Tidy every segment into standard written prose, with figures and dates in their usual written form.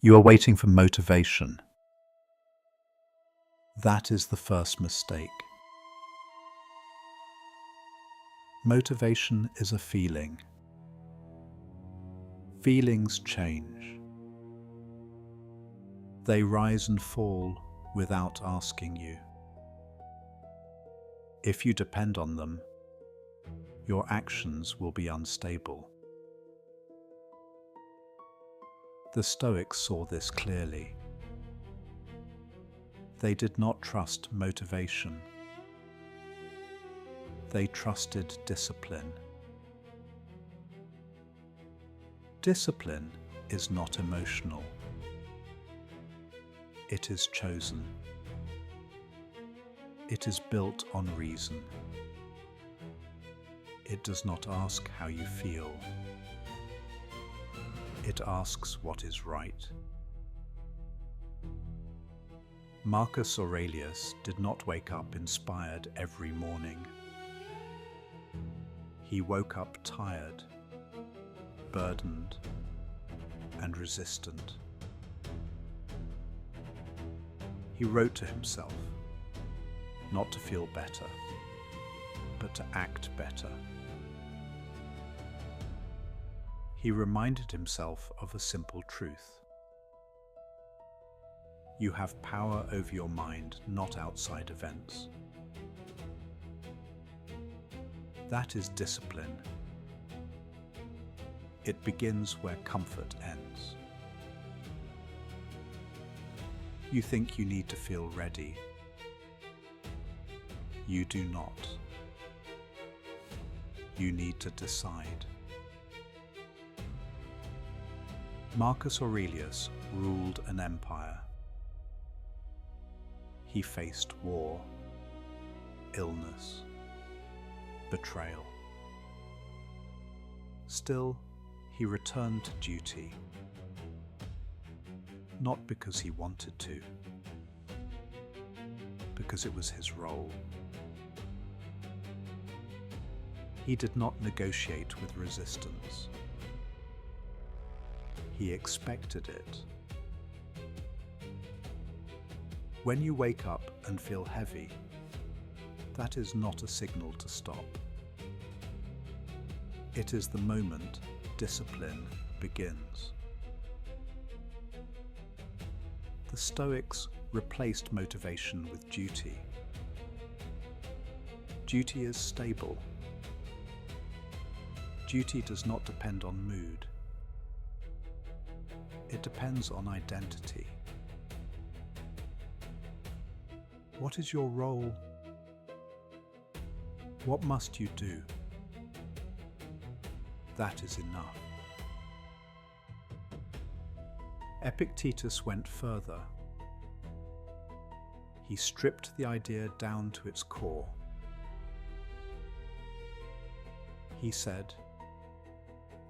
You are waiting for motivation. That is the first mistake. Motivation is a feeling. Feelings change. They rise and fall without asking you. If you depend on them, your actions will be unstable. The Stoics saw this clearly. They did not trust motivation. They trusted discipline. Discipline is not emotional. It is chosen. It is built on reason. It does not ask how you feel. It asks what is right. Marcus Aurelius did not wake up inspired every morning. He woke up tired, burdened, and resistant. He wrote to himself, not to feel better, but to act better. He reminded himself of a simple truth. You have power over your mind, not outside events. That is discipline. It begins where comfort ends. You think you need to feel ready. You do not. You need to decide. Marcus Aurelius ruled an empire. He faced war, illness, betrayal. Still, he returned to duty, not because he wanted to, because it was his role. He did not negotiate with resistance. He expected it. When you wake up and feel heavy, that is not a signal to stop. It is the moment discipline begins. The Stoics replaced motivation with duty. Duty is stable. Duty does not depend on mood. It depends on identity. What is your role? What must you do? That is enough. Epictetus went further. He stripped the idea down to its core. He said,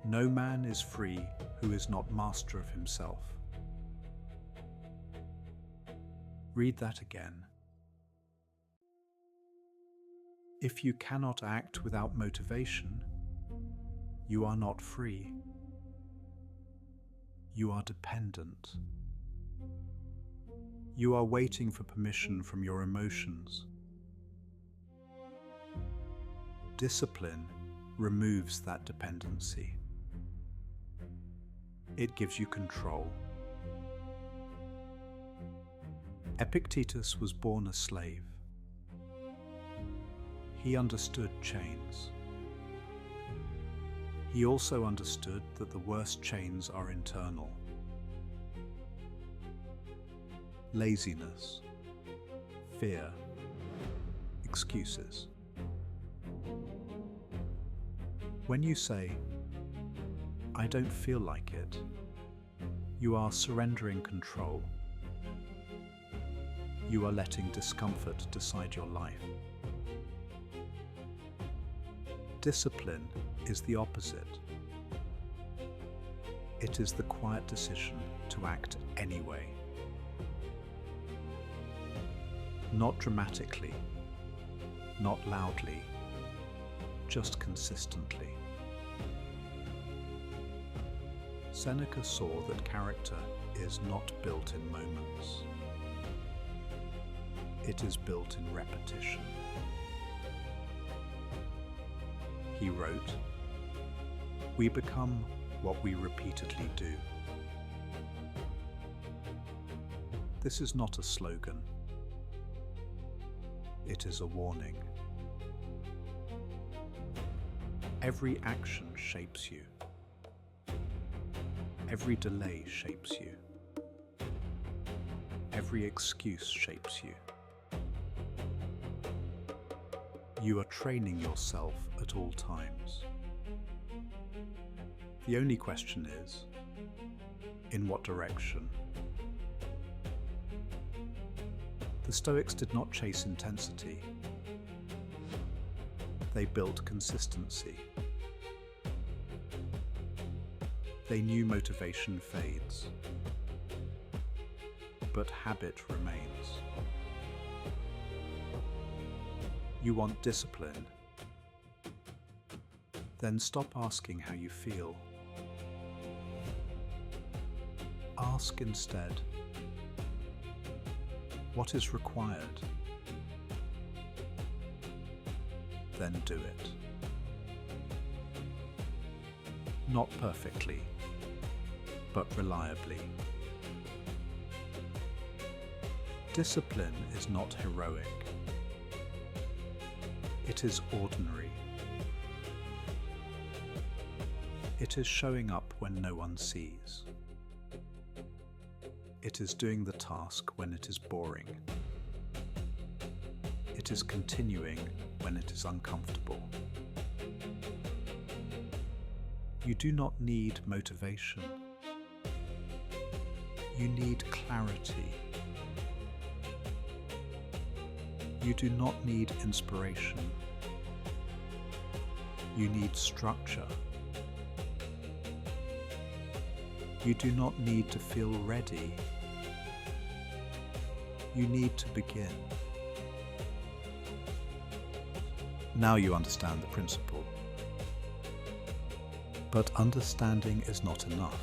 "No man is free who is not master of himself." Read that again. If you cannot act without motivation, you are not free. You are dependent. You are waiting for permission from your emotions. Discipline removes that dependency. It gives you control. Epictetus was born a slave. He understood chains. He also understood that the worst chains are internal. Laziness, fear, excuses. When you say, "I don't feel like it," you are surrendering control. You are letting discomfort decide your life. Discipline is the opposite. It is the quiet decision to act anyway. Not dramatically, not loudly, just consistently. Seneca saw that character is not built in moments. It is built in repetition. He wrote, "We become what we repeatedly do." This is not a slogan. It is a warning. Every action shapes you. Every delay shapes you. Every excuse shapes you. You are training yourself at all times. The only question is, in what direction? The Stoics did not chase intensity. They built consistency. They knew motivation fades, but habit remains. You want discipline? Then stop asking how you feel. Ask instead, what is required? Then do it. Not perfectly, but reliably. Discipline is not heroic. It is ordinary. It is showing up when no one sees. It is doing the task when it is boring. It is continuing when it is uncomfortable. You do not need motivation. You need clarity. You do not need inspiration. You need structure. You do not need to feel ready. You need to begin. Now you understand the principle. But understanding is not enough.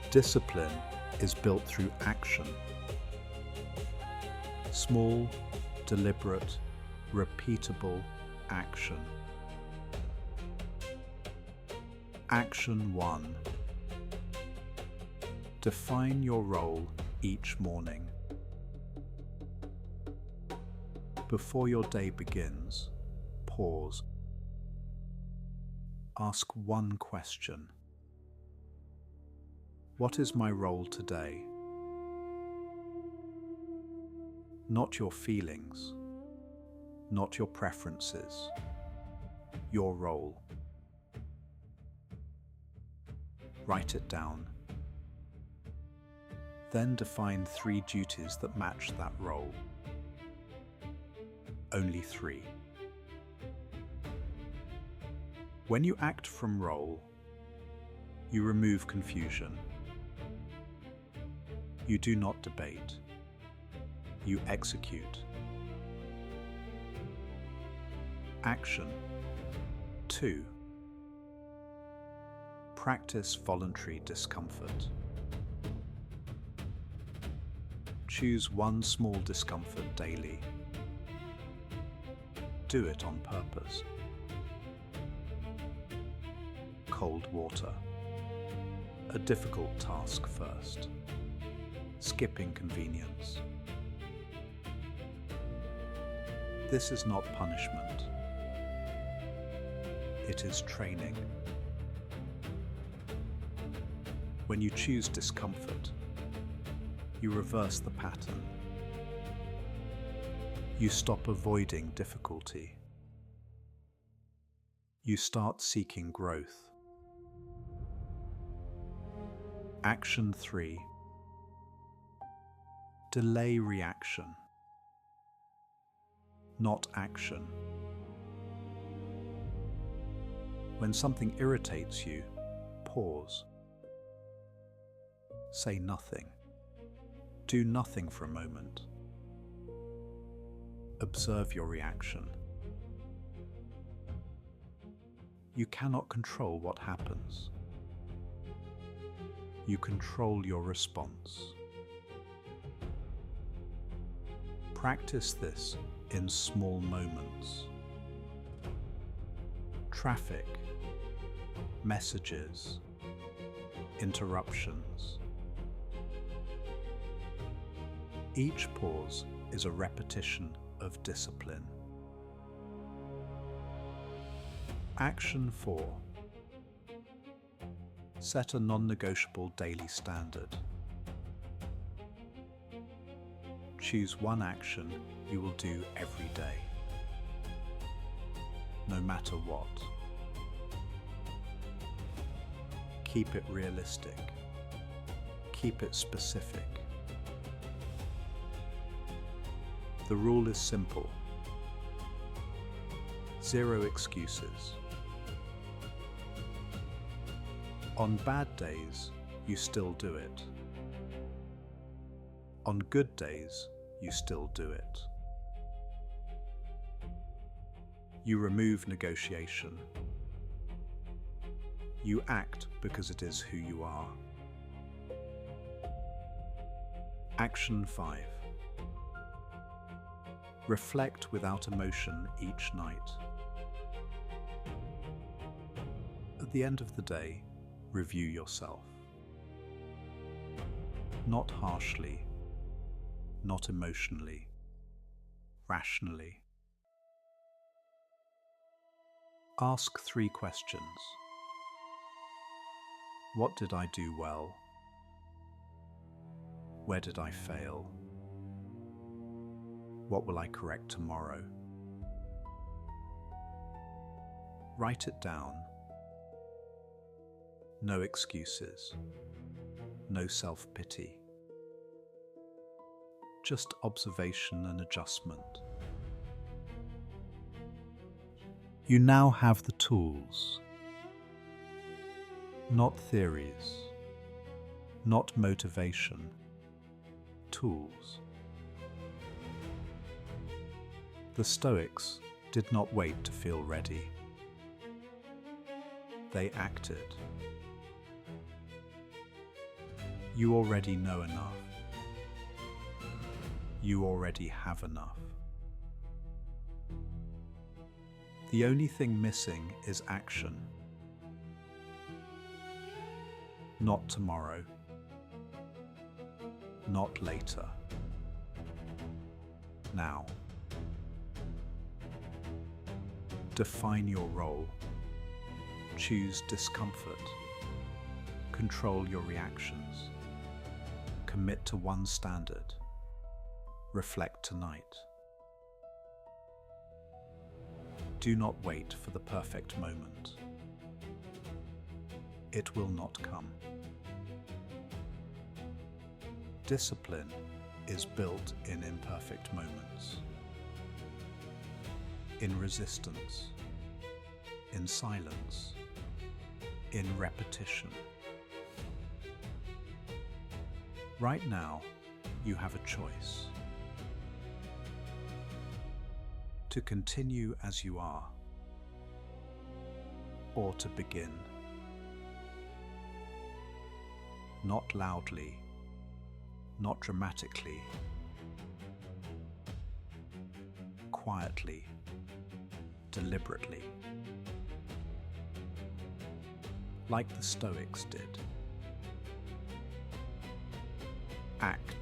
Discipline is built through action. Small, deliberate, repeatable action. Action 1. Define your role each morning. Before your day begins, pause. Ask one question. What is my role today? Not your feelings, not your preferences, your role. Write it down. Then define 3 duties that match that role. Only 3. When you act from role, you remove confusion. You do not debate. You execute. Action 2. Practice voluntary discomfort. Choose one small discomfort daily. Do it on purpose. Cold water. A difficult task first. Skip inconvenience. This is not punishment. It is training. When you choose discomfort, you reverse the pattern. You stop avoiding difficulty. You start seeking growth. Action 3. Delay reaction, not action. When something irritates you, pause. Say nothing. Do nothing for a moment. Observe your reaction. You cannot control what happens. you control your response. Practice this in small moments. Traffic, messages, interruptions. Each pause is a repetition of discipline. Action 4. Set a non-negotiable daily standard. Choose one action you will do every day, no matter what. Keep it realistic. Keep it specific. The rule is simple. 0 excuses. On bad days, you still do it. On good days, you still do it. You remove negotiation. You act because it is who you are. Action 5. Reflect without emotion each night. At the end of the day, review yourself. Not harshly, not emotionally, rationally. Ask 3 questions. What did I do well? Where did I fail? What will I correct tomorrow? Write it down. No excuses. No self-pity. Just observation and adjustment. You now have the tools. Not theories. Not motivation. Tools. The Stoics did not wait to feel ready. They acted. You already know enough. You already have enough. The only thing missing is action. Not tomorrow. Not later. Now. Define your role. Choose discomfort. Control your reactions. Commit to one standard. Reflect tonight. Do not wait for the perfect moment. It will not come. Discipline is built in imperfect moments. In resistance. In silence. In repetition. Right now, you have a choice. To continue as you are, or to begin. Not loudly, not dramatically, quietly, deliberately, like the Stoics did. Act